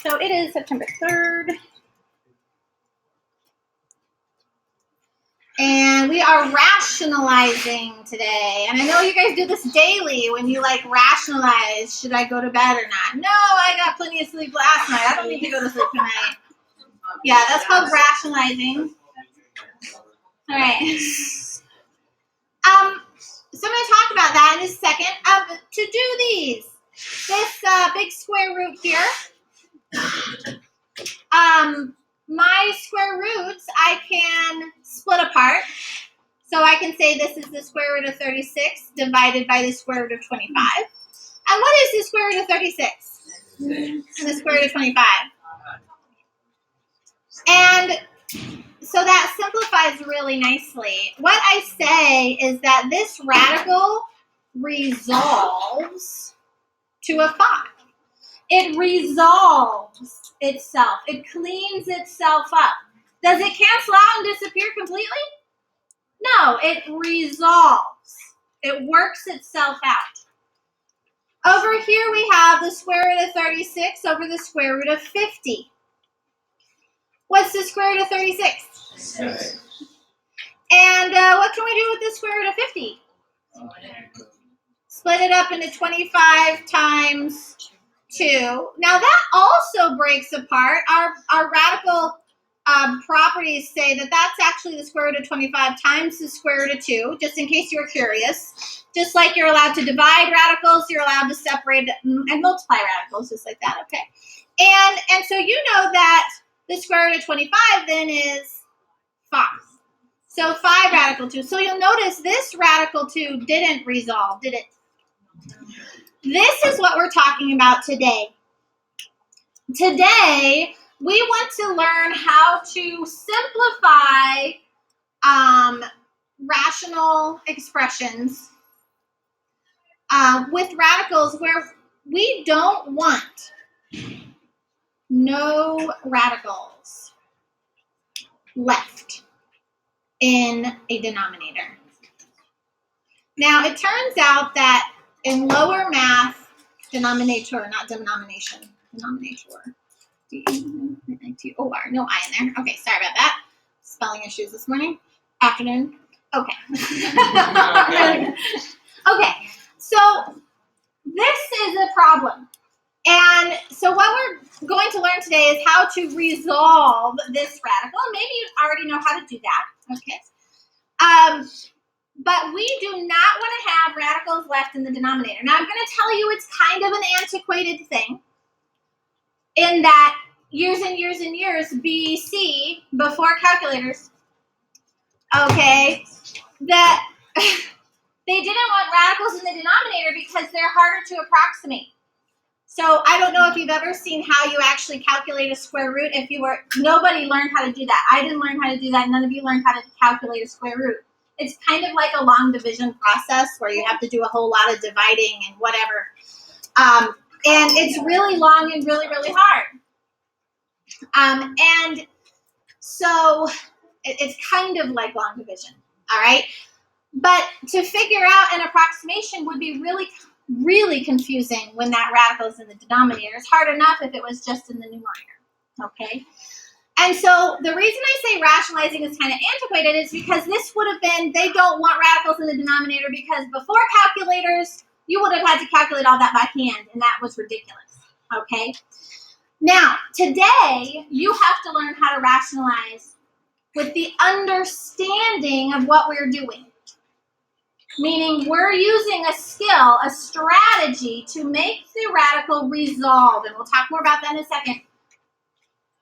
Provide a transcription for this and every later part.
So it is September 3rd. And we are rationalizing today. And I know you guys do this daily when you like rationalize, should I go to bed or not? No, I got plenty of sleep last night. I don't need to go to sleep tonight. Yeah, that's called rationalizing. All right. So I'm going to talk about that in a second. To do this big square root here, my square roots I can split apart. So I can say this is the square root of 36 divided by the square root of 25. And what is the square root of 36? And the square root of 25. And so that simplifies really nicely. What I say is that this radical resolves to a 5. It resolves itself. It cleans itself up. Does it cancel out and disappear completely? No, it resolves. It works itself out. Over here we have the square root of 36 over the square root of 50. What's the square root of 36? And what can we do with the square root of 50? Split it up into 25 times 2. Now that also breaks apart. Our radical properties say that that's actually the square root of 25 times the square root of 2, just in case you were curious. Just like you're allowed to divide radicals, you're allowed to separate and multiply radicals, just like that, okay? And so you know that the square root of 25 then is 5. So 5 radical 2. So you'll notice this radical 2 didn't resolve, did it? This is what we're talking about today. Today, we want to learn how to simplify rational expressions with radicals where we don't want no radicals left in a denominator. Now, it turns out that in lower math, denominator, not denomination, denominator. D-E-N-I-T-O-R, no I in there. Okay, sorry about that. Spelling issues this morning. Afternoon. Okay. Okay, so this is a problem. And so what we're going to learn today is how to resolve this radical. Maybe you already know how to do that. Okay. But we do not want to have radicals left in the denominator. Now, I'm going to tell you it's kind of an antiquated thing in that years and years and years BC, before calculators, okay, that they didn't want radicals in the denominator because they're harder to approximate. So I don't know if you've ever seen how you actually calculate a square root. Nobody learned how to do that. I didn't learn how to do that. None of you learned how to calculate a square root. It's kind of like a long division process where you have to do a whole lot of dividing and whatever. And it's really long and really, really hard. And so it's kind of like long division, all right? But to figure out an approximation would be really, really confusing when that radical is in the denominator. It's hard enough if it was just in the numerator, okay? And so the reason I say rationalizing is kind of antiquated is because this would have been, they don't want radicals in the denominator because before calculators, you would have had to calculate all that by hand, and that was ridiculous, okay? Now, today, you have to learn how to rationalize with the understanding of what we're doing. Meaning we're using a skill, a strategy to make the radical resolve, and we'll talk more about that in a second.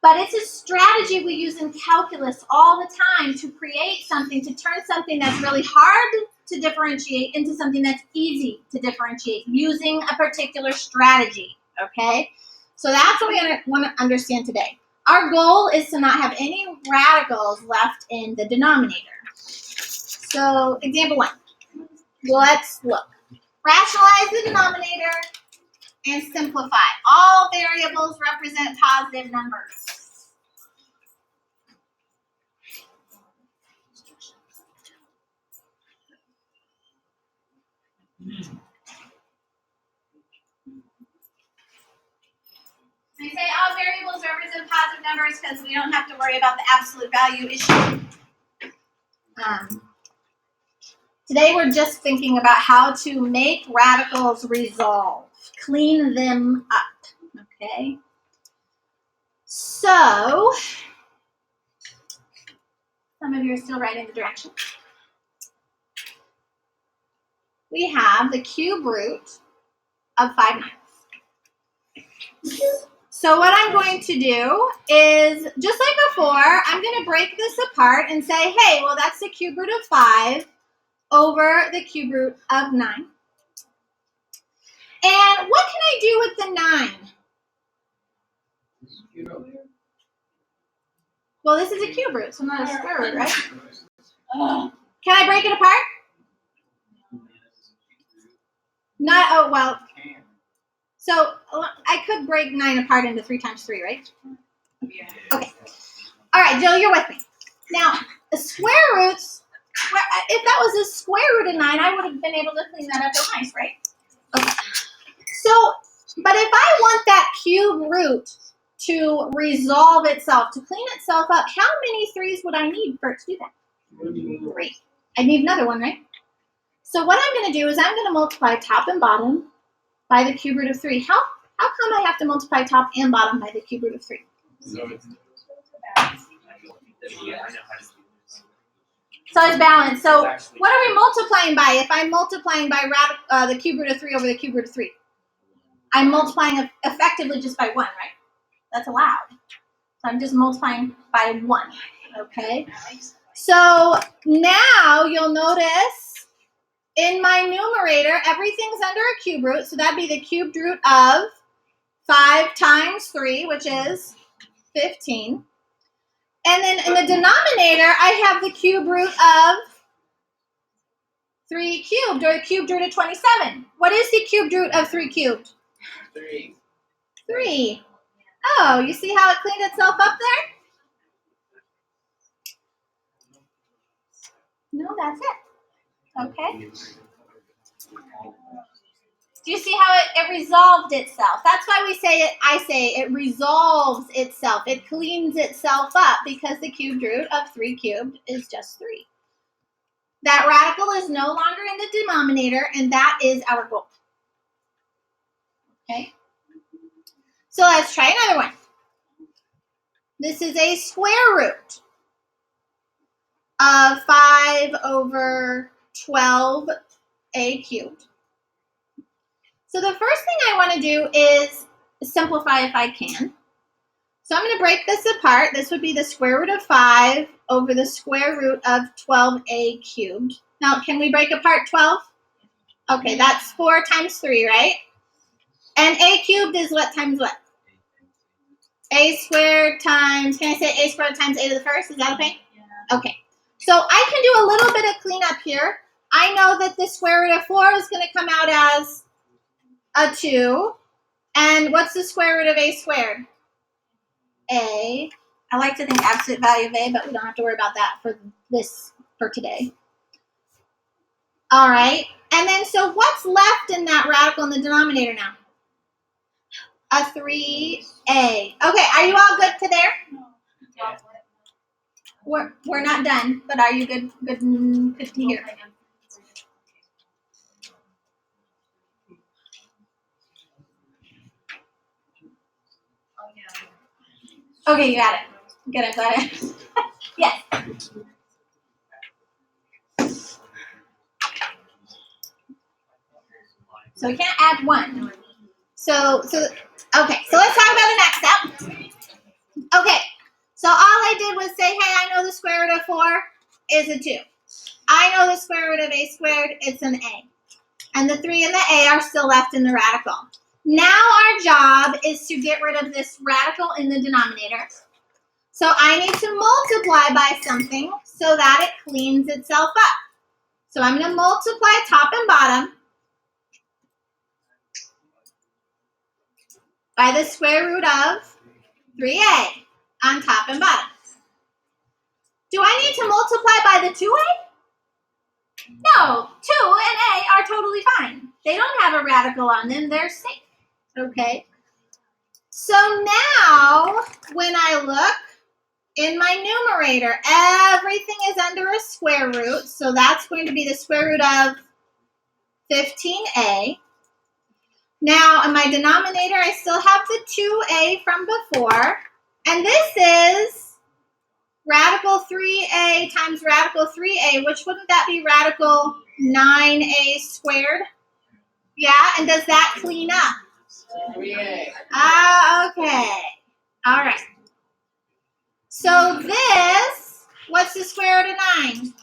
But it's a strategy we use in calculus all the time to create something, to turn something that's really hard to differentiate into something that's easy to differentiate using a particular strategy, okay? So that's what we want to understand today. Our goal is to not have any radicals left in the denominator. So example 1. Let's look. Rationalize the denominator and simplify. All variables represent positive numbers. I say all variables represent positive numbers because we don't have to worry about the absolute value issue. Today we're just thinking about how to make radicals resolve, clean them up, okay? So, some of you are still writing the direction. We have the cube root of 5/9. So what I'm going to do is, just like before, I'm going to break this apart and say, hey, well, that's the cube root of 5 over the cube root of 9. And what can I do with the 9? Well, this is a cube root, so not a square root, right? Can I break it apart? Not, oh, well. So I could break 9 apart into 3 times 3, right? Okay. All right, Jill, you're with me. Now, the square roots, if that was a square root of 9, I would have been able to clean that up real nice, right? Okay. So, but if I want that cube root to resolve itself, to clean itself up, how many 3's would I need for it to do that? 3. I need another one, right? So what I'm going to do is I'm going to multiply top and bottom by the cube root of 3. How come I have to multiply top and bottom by the cube root of 3? So it's balanced. So what are we multiplying by? If I'm multiplying by the cube root of 3 over the cube root of 3, I'm multiplying effectively just by 1, right? That's allowed. So I'm just multiplying by 1, okay? So now you'll notice in my numerator, everything's under a cube root. So that'd be the cubed root of 5 times 3, which is 15. And then in the denominator, I have the cube root of 3 cubed, or the cubed root of 27. What is the cubed root of 3 cubed? 3. 3. Oh, you see how it cleaned itself up there? No, that's it. Okay. Do you see how it resolved itself? That's why I say it resolves itself. It cleans itself up because the cubed root of 3 cubed is just 3. That radical is no longer in the denominator, and that is our goal. Okay? So let's try another one. This is a square root of 5 over 12a cubed. So the first thing I want to do is simplify if I can. So I'm going to break this apart. This would be the square root of 5 over the square root of 12a cubed. Now, can we break apart 12? Okay, that's 4 times 3, right? And a cubed is what times what? A squared times, can I say a squared times a to the first? Is that okay? Yeah. Okay. So I can do a little bit of cleanup here. I know that the square root of 4 is going to come out as a 2. And what's the square root of a squared? A. I like to think absolute value of a, but we don't have to worry about that for today. All right. And then so what's left in that radical in the denominator now? A 3a. Okay, are you all good to there? Yeah. We're not done, but are you good to hear? Okay, you got it. Good, I'm glad. Yes. So we can't add 1. So okay, so let's talk about the next step. Okay, so all I did was say, hey, I know the square root of 4 is a 2. I know the square root of a squared, it's an a. And the 3 and the a are still left in the radical. Now our job is to get rid of this radical in the denominator. So I need to multiply by something so that it cleans itself up. So I'm going to multiply top and bottom by the square root of 3a on top and bottom. Do I need to multiply by the 2a? No, 2 and a are totally fine. They don't have a radical on them. They're safe. Okay. So now, when I look in my numerator, everything is under a square root. So that's going to be the square root of 15a. Now, in my denominator, I still have the 2a from before. And this is radical 3a times radical 3a, which wouldn't that be radical 9a squared? Yeah, and does that clean up? 3A. Ah, okay. All right. So this, what's the square root of 9?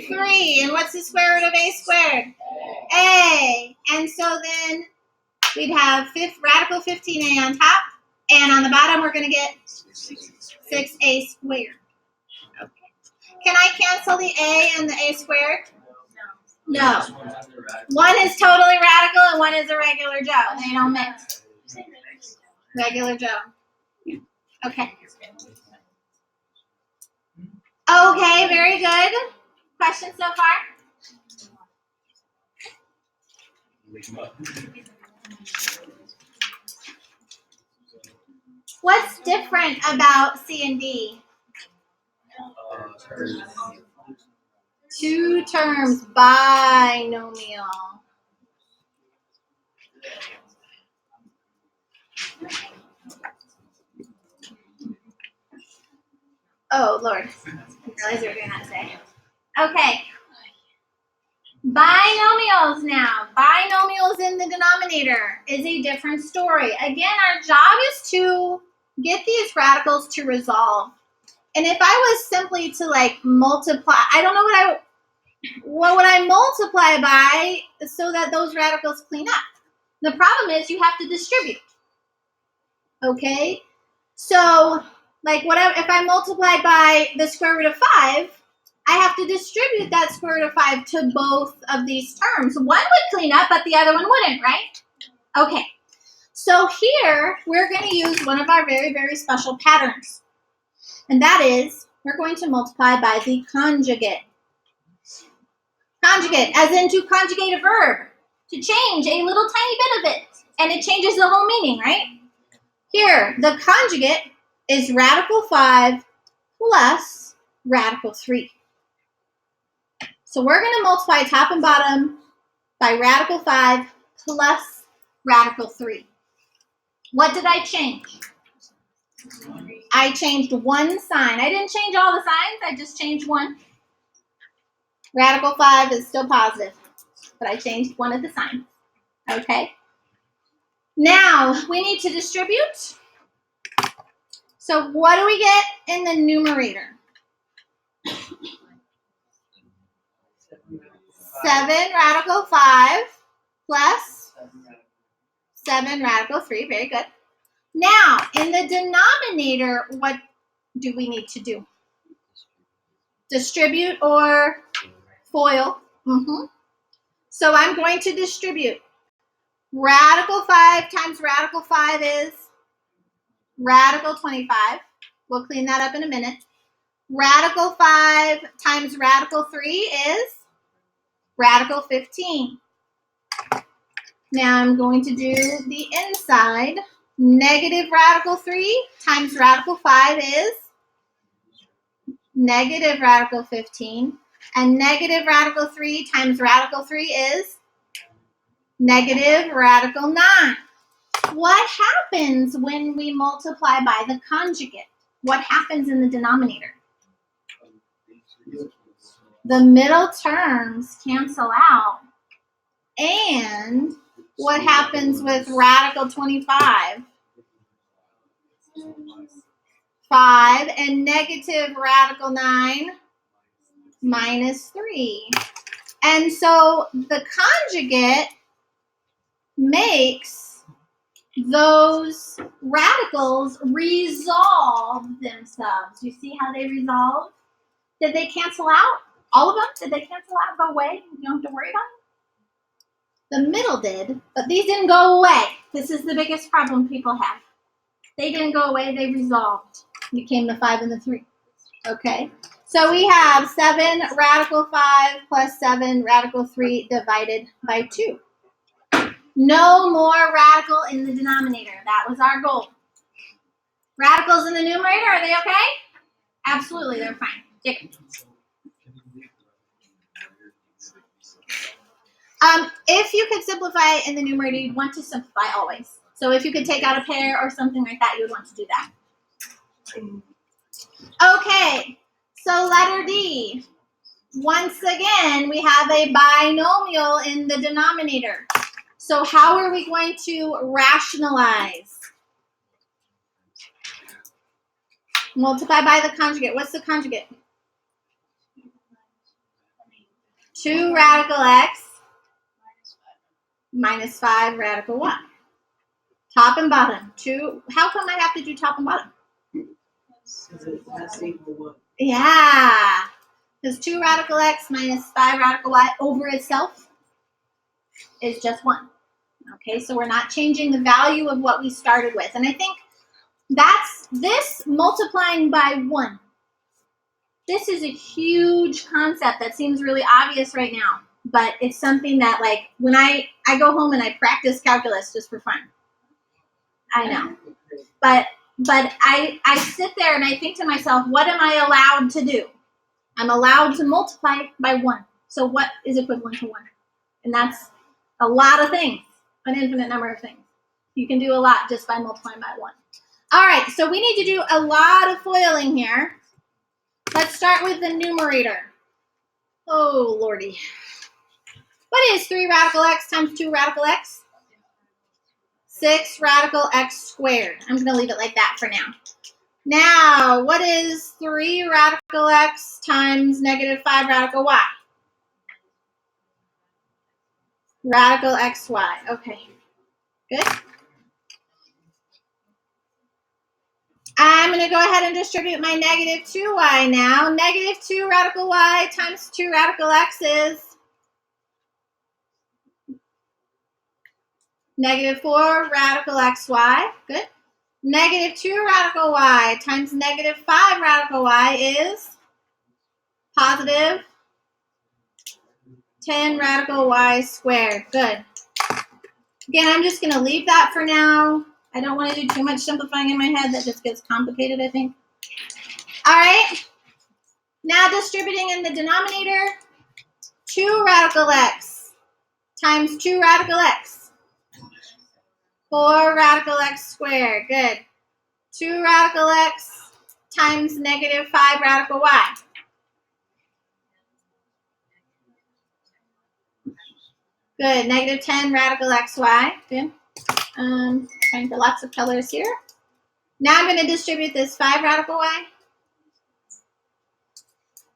3. And what's the square root of a squared? A. And so then we'd have radical 15a on top. And on the bottom, we're going to get 6a squared. Okay. Can I cancel the a and the a squared? No. One is totally radical and one is a regular Joe. They don't mix. Regular Joe. Okay. Okay, very good. Questions so far? What's different about C and D? Two terms, binomial. Oh, Lord. I realize you were going to say. Okay. Binomials now. Binomials in the denominator is a different story. Again, our job is to get these radicals to resolve. And if I was simply to like multiply, I don't know what would I multiply by so that those radicals clean up? The problem is you have to distribute. Okay? So, like whatever, if I multiply by the square root of 5, I have to distribute that square root of 5 to both of these terms. One would clean up, but the other one wouldn't, right? Okay. So here, we're going to use one of our very, very special patterns. And that is, we're going to multiply by the conjugate. Conjugate, as in to conjugate a verb, to change a little tiny bit of it, and it changes the whole meaning, right? Here, the conjugate is radical 5 plus radical 3. So we're going to multiply top and bottom by radical 5 plus radical 3. What did I change? I changed one sign. I didn't change all the signs, I just changed one. Radical 5 is still positive, but I changed one of the signs. Okay? Now, we need to distribute. So what do we get in the numerator? 7 radical 5 plus 7 radical 3. Very good. Now, in the denominator, what do we need to do? Distribute or FOIL? So I'm going to distribute. Radical 5 times radical 5 is radical 25. We'll clean that up in a minute. Radical 5 times radical 3 is radical 15. Now I'm going to do the inside. Negative radical 3 times radical 5 is negative radical 15. And negative radical 3 times radical 3 is negative radical 9. What happens when we multiply by the conjugate? What happens in the denominator? The middle terms cancel out. And what happens with radical 25? 5 and negative radical 9 minus 3. And so the conjugate makes those radicals resolve themselves. You see how they resolve? Did they cancel out? All of them? Did they cancel out, go away? You don't have to worry about it? The middle did, but these didn't go away. This is the biggest problem people have. They didn't go away, they resolved. Became the 5 and the 3. Okay? So we have 7 radical 5 plus 7 radical 3 divided by 2. No more radical in the denominator. That was our goal. Radicals in the numerator, are they okay? Absolutely, they're fine. Jacob. If you could simplify in the numerator, you'd want to simplify always. So if you could take out a pair or something like that, you would want to do that. Okay, so letter D. Once again, we have a binomial in the denominator. So how are we going to rationalize? Multiply by the conjugate. What's the conjugate? 2 radical x minus 5 radical y. Top and bottom. 2. How come I have to do top and bottom? Yeah. Because 2 radical x minus 5 radical y over itself is just 1. Okay, so we're not changing the value of what we started with. And I think that's this multiplying by 1. This is a huge concept that seems really obvious right now. But it's something that, like, when I go home and I practice calculus just for fun. I know. But I sit there and I think to myself, what am I allowed to do? I'm allowed to multiply by 1. So what is equivalent to 1? And that's a lot of things, an infinite number of things. You can do a lot just by multiplying by 1. All right, so we need to do a lot of FOILing here. Let's start with the numerator. Oh, Lordy. What is 3 radical x times 2 radical x? 6 radical x squared. I'm going to leave it like that for now. Now, what is 3 radical x times negative 5 radical y? Radical xy. Okay, good. I'm going to go ahead and distribute my negative 2y now. Negative 2 radical y times 2 radical x is negative 4 radical xy. Good. Negative 2 radical y times negative 5 radical y is positive 10 radical y squared. Good. Again, I'm just going to leave that for now. I don't want to do too much simplifying in my head. That just gets complicated, I think. All right. Now distributing in the denominator, 2 radical x times 2 radical x. 4 radical x squared. Good. 2 radical x times negative 5 radical y. Good. Negative 10 radical xy. Good. Trying for lots of colors here. Now I'm going to distribute this 5 radical y.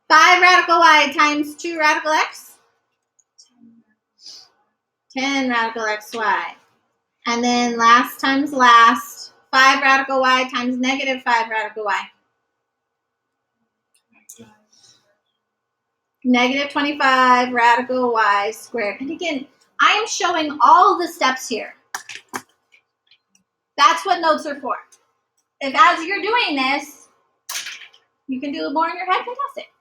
5 radical y times 2 radical x. 10 radical xy. And then last times last, 5 radical y times negative 5 radical y. Negative 25 radical y squared. And again, I am showing all the steps here. That's what notes are for. If as you're doing this, you can do more in your head, fantastic.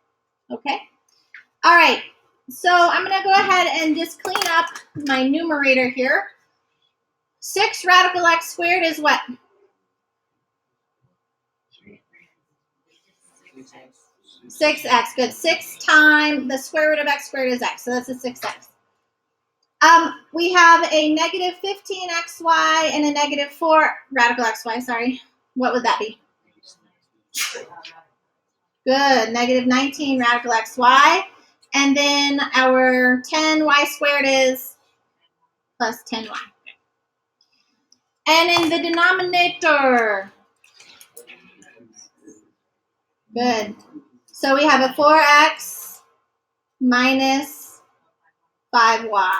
Okay? All right. So I'm going to go ahead and just clean up my numerator here. 6 radical x squared is what? 6x. Good. 6 times the square root of x squared is x. So that's a 6x. We have a negative 15xy and a negative 4 radical xy. Sorry. What would that be? Good. Negative 19 radical xy. And then our 10y squared is plus 10y. And in the denominator. Good. So we have a 4x minus 5y.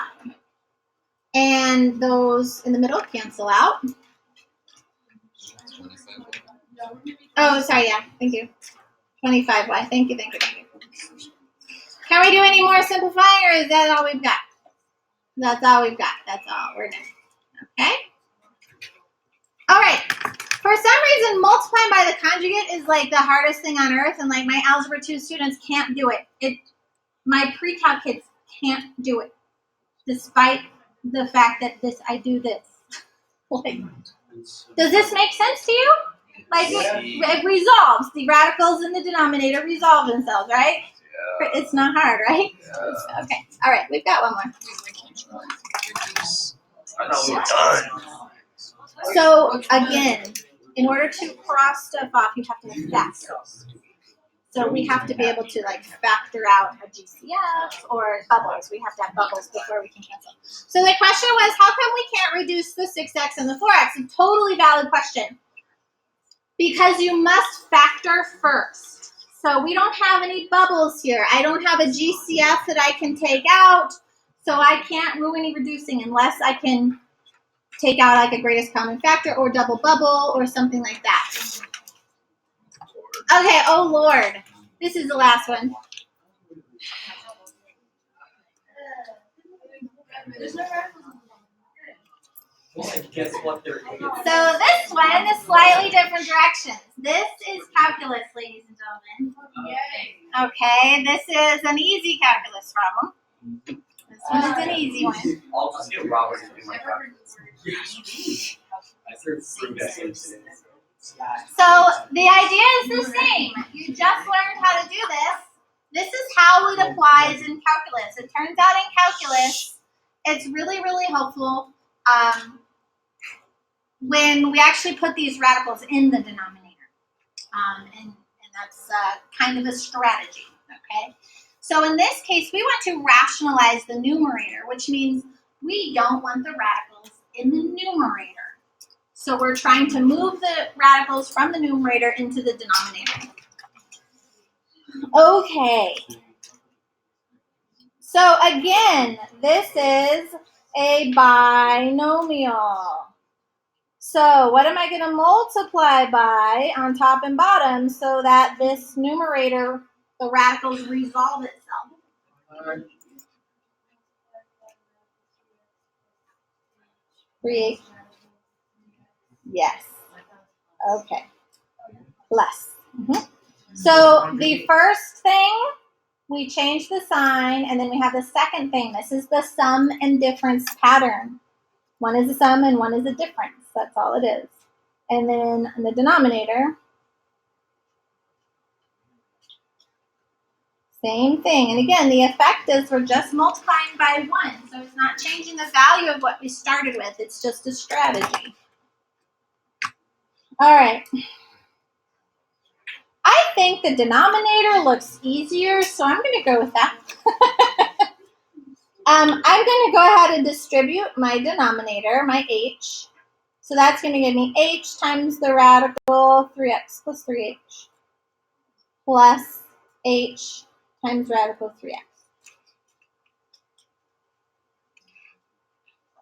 And those in the middle cancel out. Oh, sorry, yeah. Thank you. 25y. Thank you. Can we do any more simplifying, or is that all we've got? That's all we've got. That's all. We're done. Okay? All right. For some reason, multiplying by the conjugate is like the hardest thing on earth, and like my Algebra 2 students can't do it. My pre-calc kids can't do it, despite the fact that I do this. Like, does this make sense to you? Like, it resolves. The radicals in the denominator resolve themselves, right? Yeah. It's not hard, right? Yeah. Okay. All right. We've got one more. So again, in order to cross stuff off, you have to factor. So we have to be able to like factor out a GCF or bubbles. We have to have bubbles before we can cancel. So the question was, how come we can't reduce the 6x and the 4x? A totally valid question. Because you must factor first. So we don't have any bubbles here. I don't have a GCF that I can take out. So I can't do any reducing unless I can take out like a greatest common factor or double bubble or something like that. Okay, oh Lord. This is the last one. So this one is slightly different directions. This is calculus, ladies and gentlemen. Okay, this is an easy calculus problem. This one is an easy one. I'll just get Robert to do my calculus. I threw fruit at him today. So the idea is the same. You just learned how to do this. This is how it applies in calculus. It turns out in calculus, it's really, really helpful when we actually put these radicals in the denominator. And that's kind of a strategy, okay? So in this case, we want to rationalize the numerator, which means we don't want the radicals in the numerator. So we're trying to move the radicals from the numerator into the denominator. Okay. So again, this is a binomial. So what am I going to multiply by on top and bottom so that this numerator, the radicals, resolve itself? 3/8. Yes. Okay. Less. So the first thing, we change the sign, and then we have the second thing. This is the sum and difference pattern. One is a sum and one is a difference. That's all it is. And then in the denominator, same thing. And again, the effect is we're just multiplying by 1. So it's not changing the value of what we started with. It's just a strategy. All right. I think the denominator looks easier, so I'm going to go with that. I'm going to go ahead and distribute my denominator, my h. So that's going to give me h times the radical 3x plus 3h plus h times radical 3x.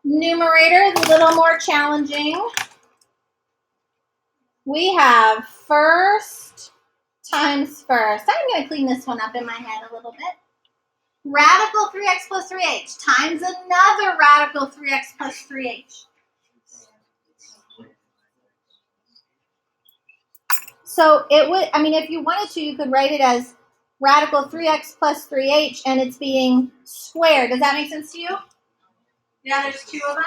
Numerator is a little more challenging. We have first times first. I'm going to clean this one up in my head a little bit. Radical 3x plus 3h times another radical 3x plus 3h. So it would, I mean, if you wanted to, you could write it as radical 3x plus 3h, and it's being squared. Does that make sense to you? Yeah, there's two of them.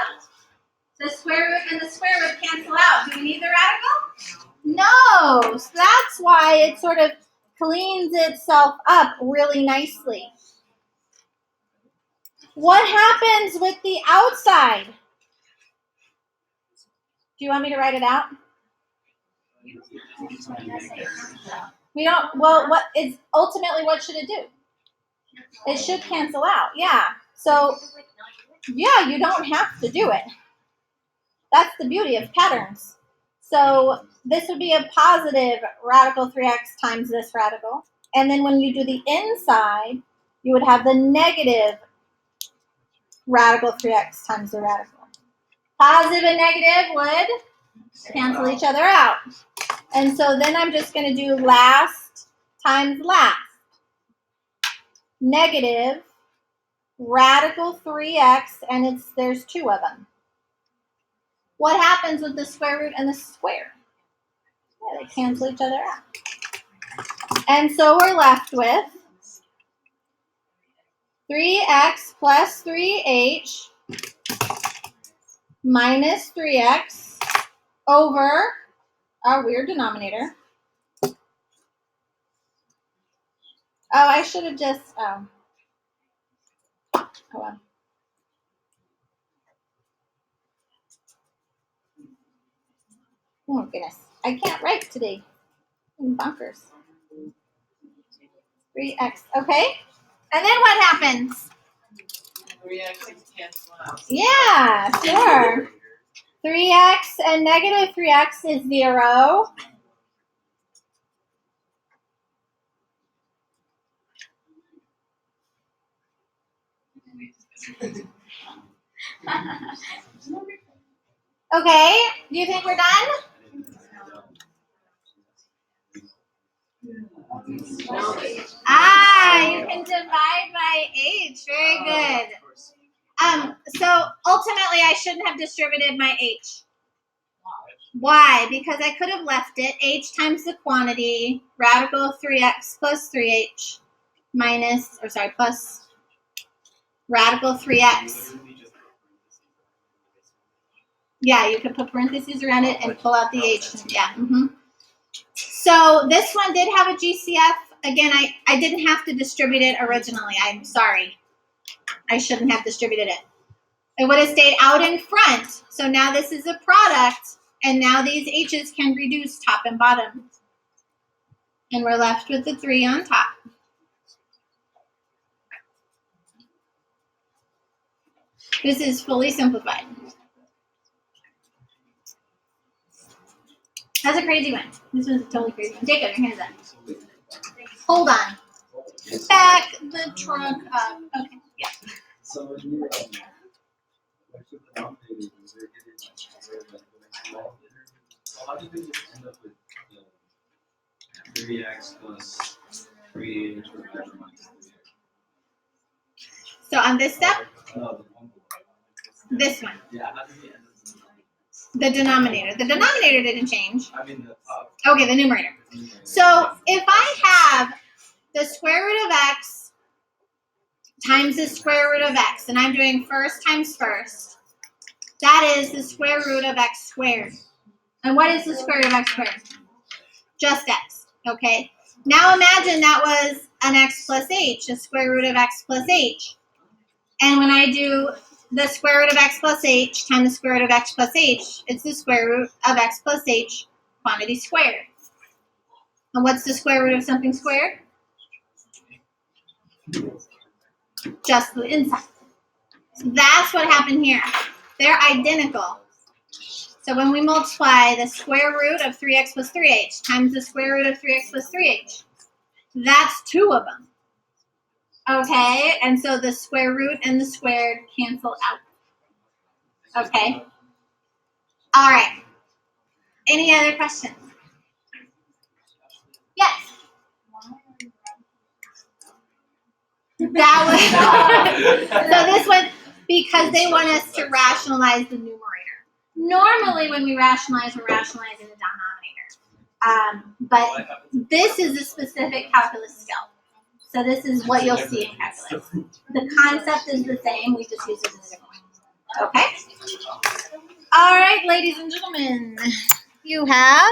The square root and the square root cancel out. Do we need the radical? No. So that's why it sort of cleans itself up really nicely. What happens with the outside? Do you want me to write it out? We don't, well, what is ultimately, what should it do? It should cancel out, yeah. So, yeah, you don't have to do it. That's the beauty of patterns. So this would be a positive radical 3x times this radical. And then when you do the inside, you would have the negative radical 3x times the radical. Positive and negative would cancel each other out. And so then I'm just going to do last times last. Negative radical 3x, and there's two of them. What happens with the square root and the square? Yeah, they cancel each other out. And so we're left with 3x plus 3h minus 3x over our weird denominator. Oh, I should have just, hold on. Oh, goodness. I can't write today. I'm bonkers. 3x, okay? And then what happens? 3x cancel out. Yeah, sure. 3x and negative 3x is 0. Okay, do you think we're done? You can divide by h. Very good. So ultimately, I shouldn't have distributed my h. Why? Because I could have left it h times the quantity, radical 3x plus 3h minus, or sorry, plus radical 3x. Yeah, you could put parentheses around it and pull out the h. Yeah. So this one did have a GCF. Again, I didn't have to distribute it originally. I'm sorry. I shouldn't have distributed it. It would have stayed out in front. So now this is a product, and now these h's can reduce top and bottom. And we're left with the 3 on top. This is fully simplified. That's a crazy one. This one's a totally crazy one. Jacob, your hands up. Hold on. Back the trunk up. Okay, yeah. So when you how did we just end up with 3x plus 3h minus 3x? So on this step, No, the one below. this one, Yeah, how did we end up the denominator. The denominator didn't change. I mean the top. Okay, the numerator. So if I have the square root of x times the square root of x, and I'm doing first times first, that is the square root of x squared. And what is the square root of x squared? Just x, okay? Now imagine that was an x plus h, the square root of x plus h. And when I do the square root of x plus h times the square root of x plus h, it's the square root of x plus h quantity squared. And what's the square root of something squared? Just the inside. So that's what happened here. They're identical. So when we multiply the square root of 3x plus 3h times the square root of 3x plus 3h, that's 2 of them. Okay, and so the square root and the squared cancel out. Okay. All right. Any other questions? Yes. That was so this one, because they want us to rationalize the numerator. Normally when we rationalize, we're rationalizing the denominator. But this is a specific calculus skill. So this is what you'll see in calculus. The concept is the same, we just use it in a different way. Okay? All right, ladies and gentlemen, you have